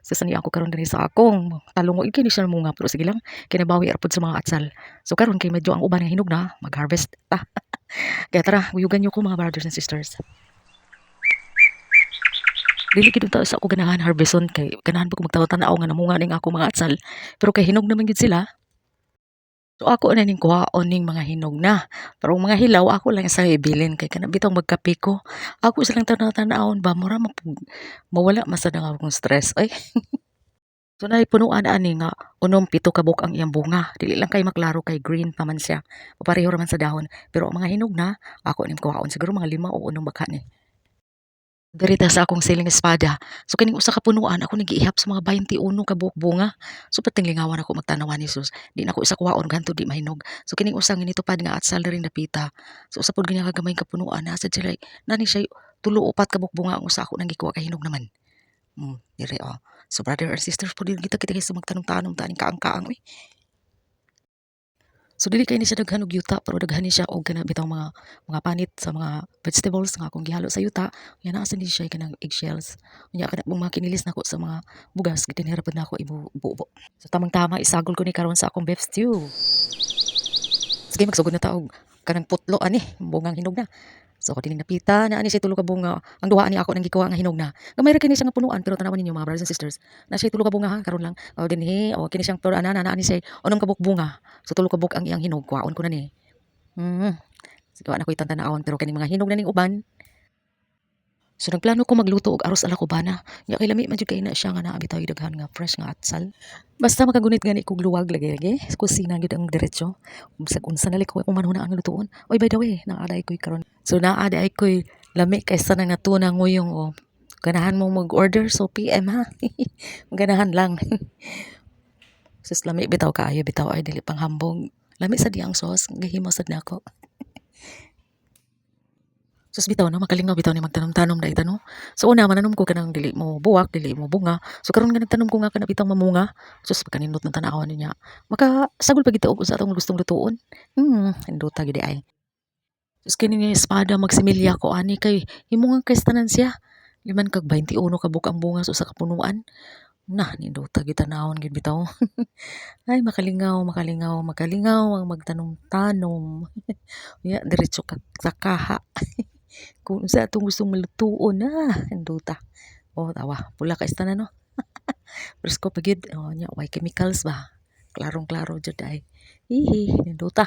Sasanian ko karon diri sa akong talong o kini siya munga pero sige lang kinabawi ra pud sa mga atsal. So karon kay medyo ang uban nga hinog na mag-harvest ta. Kaya tara, uyugan niyo ko mga brothers and sisters. Dili gid ta sa ako ganahan harveston kay ganahan pa ko magtaw-tanaw nga namunga ning ako mga atsal pero kay hinog naman gid sila. So ako na ning kuhaon ning mga hinog na. Pero ang mga hilaw ako lang sa ibilin kay kana bitong magkape ko. Ako silang tanaw-tanawon ba mura mawala masad ang akong stress ay. So punuan ani nga unom pito ka buok ang iyang bunga. Dili lang kay maklaro kay green pa man siya. Papareho ra man sa dahon. Pero ang mga hinog na ako ning kuhaon siguro mga 5 o unom baka ni. Diri ta sa akong siling espada. So kining usa ka punuan ako nagiihap sa mga 21 ka buok bunga. So pating lingawan ako magtanawan ni sus. Di na ako isa kuhaon ganto di mahinog. So kining usang ginitupad nga atsal ring napita. So usa pod ganya ka gamay ka punuan na sa sila nani siya tulo upat ka buok bunga ang usa ako nang gikuha kay hinog naman. Dire oh. So brother or sisters po din kita sa magtanong-tanong taning kaang-kaang uy. So dili kay ni siya daghan og yuta pero daghan ni siya og kana bitaw mga panit sa mga vegetables nga akong gihalo sa yuta. Nya naa sa ni siya kanang eggshells. Unya kana mga kinilis nako sa mga bugas gitinira pod nako ibubo. So tamang-tama isagol ko ni karon sa akong beef stew. Sige magsugod na ta og kanang putlo ani bungang hinog na. So ako din napita na ani siya tulo ka bunga. Ang duha ani ako nang gikuha nga hinog na. Gamay ra kini siya nga punuan pero tanawan ninyo mga brothers and sisters. Na siya tulo ka bunga ha karon lang. O dinhi o kini siyang pero ana ani siya unom ka bunga. So tulo ka buk ang iyang hinog kuhaon ko na ni. Mhm. Sige wa na ko itantanawon pero kaning mga hinog na ning uban. So nagplano ko magluto og arroz ala cubana. Nya kay lami man jud kay na siya nga naa bitaw daghan nga fresh nga atsal. Basta makagunit gani kog luwag lagi sa kusina gid ang diretso. Bisag unsa na ko umanhuna ang lutuon. Oy by the way, naaday koy karon. So naaday koy lami kaysa na nga tuna nguyong o. Ganahan mo mag-order so PM ha. Ganahan lang. Sus lami bitaw kaayo bitaw ay dili pang hambog. Lami sa diyang sauce gahimo sad nako. Sus bitaw na makalingaw bitaw ni magtanom-tanom da itano. So una mananom ko kanang dili mo buwak, dili mo bunga. So karon nga nagtanom ko nga kana bitang mamunga. Sus pagkanindot ng tanawan niya. Maka sagol pa gitaog sa atong gustong lutuon. Induta gid ay. Sus kini nga espada magsimilya ko ani kay himongan kay tanan siya. Liman kag 21 ka bukang bunga sa usa ka punuan. Nah, ninduta gid tanawon gid bitaw. Ay makalingaw ang magtanom-tanom. Ya diretso ka sa kaha. Kung unsa atong gustong malutuon na induta. Oh tawa pula ka istana no. Presko pa gid nya way chemicals ba. Klarong-klaro jud ay. Hihi induta.